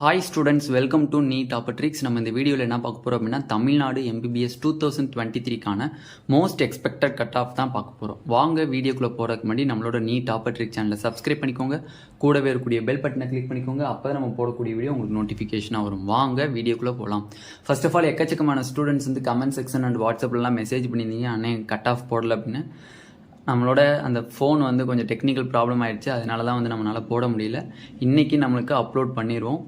Hi students, welcome to NEET டாப்பட்ரிக்ஸ். நம்ம இந்த வீடியோவில் என்ன பார்க்க போகிறோம் அப்படின்னா தமிழ்நாடு MBBS 2023க்கான மோஸ்ட் எக்ஸ்பெக்டட் கட் ஆஃப் தான் பார்க்க போகிறோம். வாங்க வீடியோக்குள்ளே போகிறதுக்கு முன்னாடி நம்மளோட நீட் டாப்பட்ரிக்ஸ் சேனலை சப்ஸ்கிரைப் பண்ணிக்கோங்க, கூடவே இருக்கக்கூடிய பெல் பட்டனை கிளிக் பண்ணிக்கோங்க. அப்போ தான் நம்ம போடக்கூடிய வீடியோ உங்களுக்கு நோட்டிஃபிகேஷனாக வரும். வாங்க வீடியோக்குள்ளே போகலாம். ஃபர்ஸ்ட் ஆஃப் ஆல் எக்கச்சக்கமான ஸ்டூடெண்ட்ஸ் வந்து கமெண்ட் செக்ஷன் அண்ட் வாட்ஸ்அப்லாம் மெசேஜ் பண்ணியிருந்தீங்க, அண்ணே கட் ஆஃப் போடல அப்படின்னு. நம்மளோட அந்த ஃபோன் வந்து கொஞ்சம் டெக்னிக்கல் ப்ராப்ளம் ஆகிடுச்சு, அதனால தான் வந்து நம்மளால் போட முடியல. இன்றைக்கி நம்மளுக்கு அப்லோட் பண்ணிடுவோம்.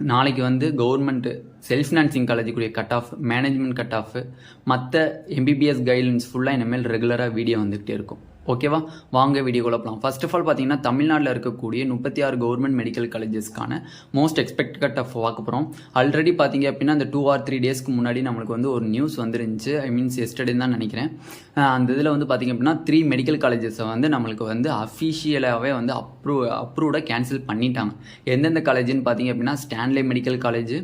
நாளைக்கு வந்து கவர்மெண்ட் செல்ஃப் ஃபினான்சிங் காலேஜுக்குரிய cut off, management cut off, மற்ற MBBS கைட்லைன்ஸ் ஃபுல்லாக இனிமேல் ரெகுலராக வீடியோ வந்துகிட்டே இருக்கும். ஓகேவா, வாங்க வீடியோக்குள்ள போகலாம். ஃபர்ஸ்ட் ஆஃப் ஆல் பார்த்தீங்கன்னா தமிழ்நாட்டில் இருக்கக்கூடிய 36 கவர்மெண்ட் மெடிக்கல் காலேஜஸ்க்கான மோஸ்ட் எக்ஸ்பெக்ட் கட் ஆஃப் பார்க்க போகிறோம். ஆல்ரெடி பார்த்தீங்க அப்படின்னா அந்த 2 or 3 டேஸ்க்கு முன்னாடி நம்மளுக்கு வந்து ஒரு நியூஸ் வந்துருந்துச்சு. எஸ்டர்டே தான் நினைக்கிறேன். அந்த இதில் வந்து பார்த்தீங்க அப்படின்னா 3 மெடிக்கல் காலேஜஸை வந்து நம்மளுக்கு வந்து அஃபிஷியலாகவே வந்து அப்ரூவ்டாக கேன்சல் பண்ணிட்டாங்க. எந்தெந்த காலேஜ்னு பார்த்தீங்க அப்படின்னா Stanley medical college,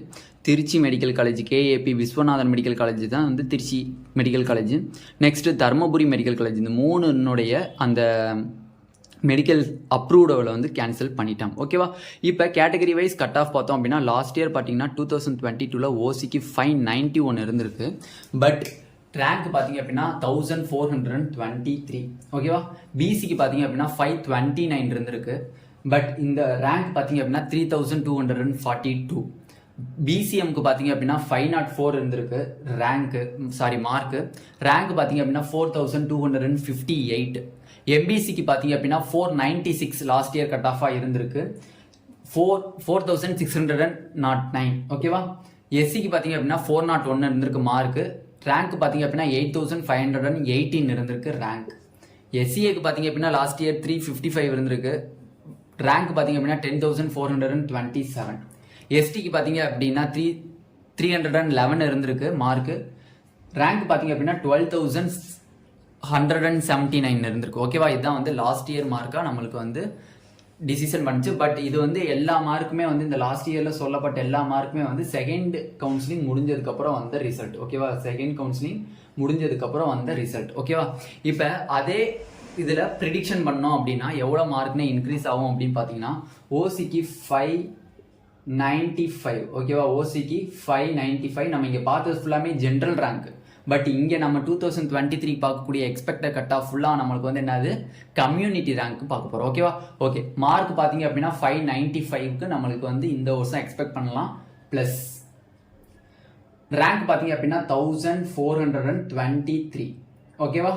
Trichy medical college, KAP Viswanathan medical college தான் வந்து Trichy medical college. Next Dharmapuri medical college. இந்த 3 அந்த மெடிக்கல் அப்ரூவ்டில் வந்து கேன்சல் பண்ணிட்டாங்க. ஓகேவா, இப்போ கேட்டகரி வைஸ் கட் ஆஃப் பார்த்தோம் அப்படின்னா லாஸ்ட் இயர் பார்த்தீங்கன்னா 2022 ஓசிக்கு 591 இருந்திருக்கு. பட் ரேங்க் பார்த்தீங்க அப்படின்னா 1423. ஓகேவா, பிசிக்கு பார்த்தீங்க அப்படின்னா 529 இருந்திருக்கு. பட் இந்த ரேங்க் பார்த்தீங்க அப்படின்னா 3242. பிசிஎம்க்கு பார்த்தீங்க அப்படின்னா 504 இருந்திருக்கு மார்க்கு. ரேங்க் பார்த்தீங்க அப்படின்னா 4258. எம்பிசிக்கு பார்த்தீங்க அப்படின்னா 496 லாஸ்ட் இயர் கட் ஆஃபாக இருந்திருக்கு. 4609. ஓகேவா, எஸ்சிக்கு பார்த்தீங்க அப்படின்னா 401 இருந்திருக்கு மார்க்கு. ரேங்க் பார்த்தீங்க அப்படின்னா 8518 இருந்திருக்கு ரேங்க். எஸ்சிஏக்கு பார்த்தீங்க அப்படின்னா லாஸ்ட் இயர் 355 இருந்திருக்கு. ரேங்க் பார்த்தீங்க அப்படின்னா 10427. எஸ்டிக்கு பார்த்தீங்க அப்படின்னா 311 இருந்திருக்கு மார்க்கு. ரேங்க் பார்த்தீங்க அப்படின்னா 12179 இருந்திருக்கு. ஓகேவா, இதுதான் வந்து லாஸ்ட் இயர் மார்க்காக நம்மளுக்கு வந்து டிசிஷன் பண்ணிச்சு. பட் இது வந்து எல்லா மார்க்குமே வந்து இந்த லாஸ்ட் இயரில் சொல்லப்பட்ட எல்லா மார்க்குமே வந்து செகண்ட் கவுன்சிலிங் முடிஞ்சதுக்கப்புறம் வந்த ரிசல்ட். ஓகேவா, செகண்ட் கவுன்சிலிங் முடிஞ்சதுக்கப்புறம் வந்த ரிசல்ட். ஓகேவா, இப்போ அதே இதில் ப்ரிடிக்ஷன் பண்ணோம் அப்படின்னா எவ்வளோ மார்க்னே இன்க்ரீஸ் ஆகும் அப்படின்னு பார்த்தீங்கன்னா ஓசிக்கு 595. ஓகேவா, ஓசிக்கு 595. நம்ம இங்கே பார்த்தது ஃபுல்லாமே ஜென்ரல் ரேங்க். பட் இங்கே நம்ம 2023 பார்க்கக்கூடிய எக்ஸ்பெக்டட் கட் ஆஃப் ஃபுல்லாக நம்மளுக்கு வந்து என்னது கம்யூனிட்டி ரேங்க் பார்க்க போகிறோம். ஓகேவா, ஓகே, மார்க் பார்த்தீங்க அப்படின்னா 595க்கு நம்மளுக்கு வந்து இந்த வருஷம் எக்ஸ்பெக்ட் பண்ணலாம். ப்ளஸ் ரேங்க் பார்த்தீங்க அப்படின்னா 1423. ஓகேவா,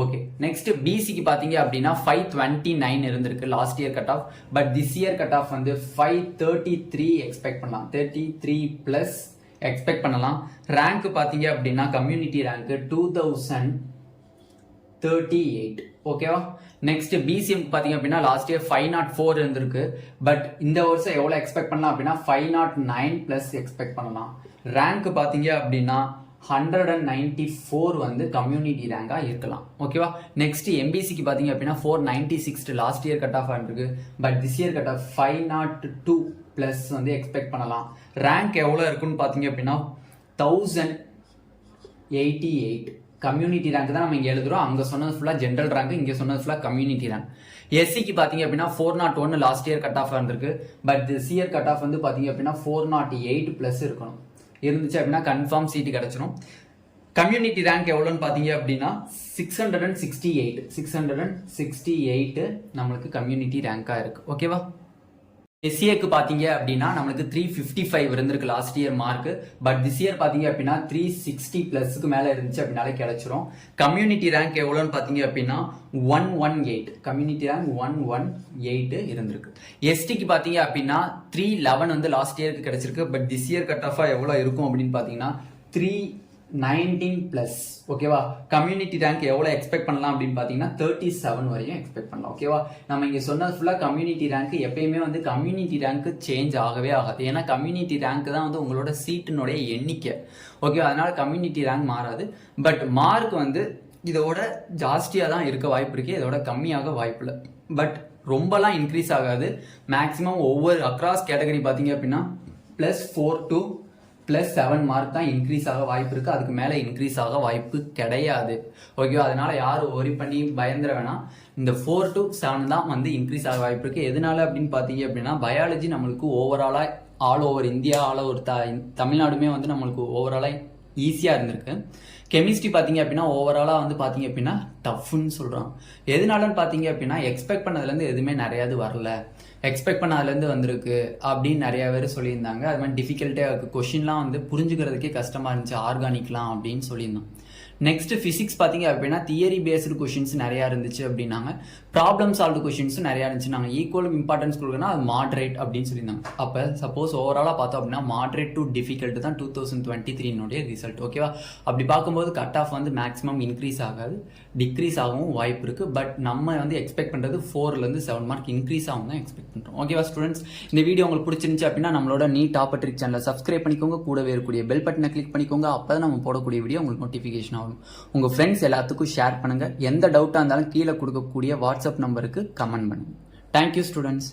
ஓகே. நெக்ஸ்ட் பிசிக்கு பார்த்தீங்க அப்படின்னா 529 இருந்திருக்கு last year cut off. But this year cut off வந்து 533 எக்ஸ்பெக்ட் பண்ணலாம். 33 பிளஸ் எக்ஸ்பெக்ட் பண்ணலாம். ரேங்க் பார்த்தீங்க அப்படின்னா கம்யூனிட்டி ரேங்க் 2038. ஓகேவா, நெக்ஸ்ட் பிசிஎம் பார்த்தீங்க அப்படின்னா லாஸ்ட் இயர் 504 இருந்திருக்கு. பட் இந்த வருஷம் எவ்வளோ எக்ஸ்பெக்ட் பண்ணலாம் அப்படின்னா 509 பிளஸ் எக்ஸ்பெக்ட் பண்ணலாம். ரேங்க் பார்த்தீங்க அப்படின்னா 194 வந்து கம்யூனிட்டி ரேங்காக இருக்கலாம். ஓகேவா, நெக்ஸ்ட் எம்பிசிக்கு பார்த்தீங்க அப்படின்னா 496 லாஸ்ட் இயர் கட் ஆஃப் ஆகிருக்கு. But this year cut off 502 plus வந்து எக்ஸ்பெக்ட் பண்ணலாம். ரேங்க் எவ்வளோ இருக்குன்னு பார்த்தீங்க அப்படின்னா 1088. கம்யூனிட்டி ரேங்க் தான் நம்ம இங்கே எழுதுறோம். அங்கே சொன்னது ஃபுல்லாக ஜென்ரல் ரேங்க், இங்கே சொன்னது ஃபுல்லாக கம்யூனிட்டி ரேங்க். எஸ்சிக்கு பார்த்தீங்க அப்படின்னா 401 லாஸ்ட் இயர் கட் ஆஃப் இருந்திருக்கு. But this year cut off வந்து பார்த்தீங்க அப்படின்னா 408 பிளஸ் இருக்கணும். இருந்துச்சு அப்படின்னா கன்ஃபார்ம் சீட்டு கிடைச்சிடும். கம்யூனிட்டி ரேங்க் எவ்வளோன்னு பார்த்தீங்க அப்படின்னா 668 நம்மளுக்கு கம்யூனிட்டி ரேங்காக இருக்கு. ஓகேவா, எஸ்சிஏக்கு பார்த்தீங்க அப்படின்னா நம்மளுக்கு 355 இருந்திருக்கு last year mark. But this year பார்த்தீங்க அப்படின்னா 360 பிளஸ்க்கு மேலே இருந்துச்சு அப்படின்னாலே கிடைச்சிரும். கம்யூனிட்டி ரேங்க் எவ்வளோன்னு பார்த்தீங்க அப்படின்னா 118. கம்யூனிட்டி ரேங்க் 118 இருந்திருக்கு. எஸ்டிக்கு பார்த்தீங்க அப்படின்னா 311 வந்து லாஸ்ட் இயருக்கு கிடைச்சிருக்கு. பட் திஸ் இயர் கட் ஆஃபாக எவ்வளோ இருக்கும் அப்படின்னு பார்த்தீங்கன்னா 319 பிளஸ். ஓகேவா, கம்யூனிட்டி ரேங்க் எவ்வளோ எக்ஸ்பெக்ட் பண்ணலாம் அப்படின்னு பார்த்தீங்கன்னா 37 வரையும் எக்ஸ்பெக்ட் பண்ணலாம். ஓகேவா, நம்ம இங்கே சொன்னது ஃபுல்லாக கம்யூனிட்டி ரேங்க். எப்பயுமே வந்து கம்யூனிட்டி ரேங்க் சேஞ்ச் ஆகவே ஆகாது. ஏன்னா கம்யூனிட்டி ரேங்க் தான் வந்து உங்களோட சீட்டினுடைய எண்ணிக்கை. ஓகேவா, அதனால கம்யூனிட்டி ரேங்க் மாறாது. பட் மார்க் வந்து இதோட ஜாஸ்தியாக தான் இருக்க வாய்ப்பு இருக்கு, இதோட கம்மியாக வாய்ப்பு இல்லை. பட் ரொம்பலாம் இன்க்ரீஸ் ஆகாது. மேக்ஸிமம் ஒவ்வொரு அக்ராஸ் கேட்டகரி பார்த்தீங்க அப்படின்னா +4 to +7 மார்க் தான் இன்க்ரீஸ் ஆக வாய்ப்பு இருக்கு. அதுக்கு மேலே இன்க்ரீஸ் ஆக வாய்ப்பு கிடையாது. ஓகேவா, அதனால யாரும் ஒரி பண்ணி பயந்துட வேணாம். இந்த 4 to 7 தான் வந்து இன்க்ரீஸ் ஆக வாய்ப்பு இருக்கு. எதனால அப்படின்னு பார்த்தீங்க அப்படின்னா பயாலஜி நம்மளுக்கு ஓவராலாக all over India all over தமிழ்நாடுமே வந்து நம்மளுக்கு ஓவராலாக ஈஸியாக இருந்திருக்கு. கெமிஸ்ட்ரி பார்த்தீங்க அப்படின்னா ஓவராலாக வந்து பார்த்தீங்க அப்படின்னா டஃப்னு சொல்கிறான். எதனாலன்னு பார்த்தீங்க அப்படின்னா எக்ஸ்பெக்ட் பண்ணதுலேருந்து எதுவுமே நிறையாது வரல, எக்ஸ்பெக்ட் பண்ணதுலேருந்து வந்திருக்கு அப்படின்னு நிறையா பேர் சொல்லியிருந்தாங்க. அது மாதிரி டிஃபிகல்ட்டாக இருக்குது, கொஷின்லாம் வந்து புரிஞ்சுக்கிறதுக்கே கஷ்டமாக இருந்துச்சு ஆர்கானிக்லாம் அப்படின்னு சொல்லியிருந்தோம். நெக்ஸ்ட் ஃபிசிக்ஸ் பார்த்தீங்க அப்படின்னா தியரி பேஸ்டு கொஷின்ஸ் நிறையா இருந்துச்சு அப்படின்னாங்க. ப்ராப்ளம் சால்வ்டு கொஷின்ஸும் நிறையா இருந்துச்சு. நாங்கள் ஈக்குவல் இம்பார்ட்டன்ஸ் கொடுக்கணும், அது மாட்ரேட் அப்படின்னு சொல்லியிருந்தாங்க. அப்போ சப்போஸ் ஓவராலாக பார்த்தோம் அப்படின்னா மாட்ரேட் டு டிஃபிகல்ட் தான் 2023 ரிசல்ட். ஓகேவா? அப்படி பார்க்கும்போது கட் ஆஃப் வந்து மேக்ஸிமம் இன்க்ரீஸ் ஆகாது, டிக்ரீஸ் ஆகவும் வாய்ப்பு இருக்குது. பட் நம்ம வந்து எக்ஸ்பெக்ட் பண்ணுறது 4லேருந்து 7 மார்க் இன்க்ரீஸ் ஆகும் தான் எக்ஸ்பெக்ட் பண்ணுறோம். ஓகேவா ஸ்டூடெண்ட்ஸ்? இந்த வீடியோ உங்களுக்கு பிடிச்சிருந்துச்சு அப்படின்னா நம்மளோட நீட் டாப் ட்ரிக் சேனலை சப்ஸ்கிரைப் பண்ணிக்கோங்க, கூடவே இருக்கக்கூடிய பெல் பட்டனை கிளிக் பண்ணிக்கோங்க. அப்போ தான் நம்ம போடக்கூடிய வீடியோ உங்களுக்கு நோட்டிஃபிகேஷன் ஆகும். உங்கள் ஃப்ரெண்ட்ஸ் எல்லாத்துக்கும் ஷேர் பண்ணுங்கள். எந்த டவுட்டாக இருந்தாலும் கீழே கொடுக்கக்கூடிய வாட்ஸ்அப் நம்பருக்கு கமெண்ட் பண்ணுங்கள். Thank you students.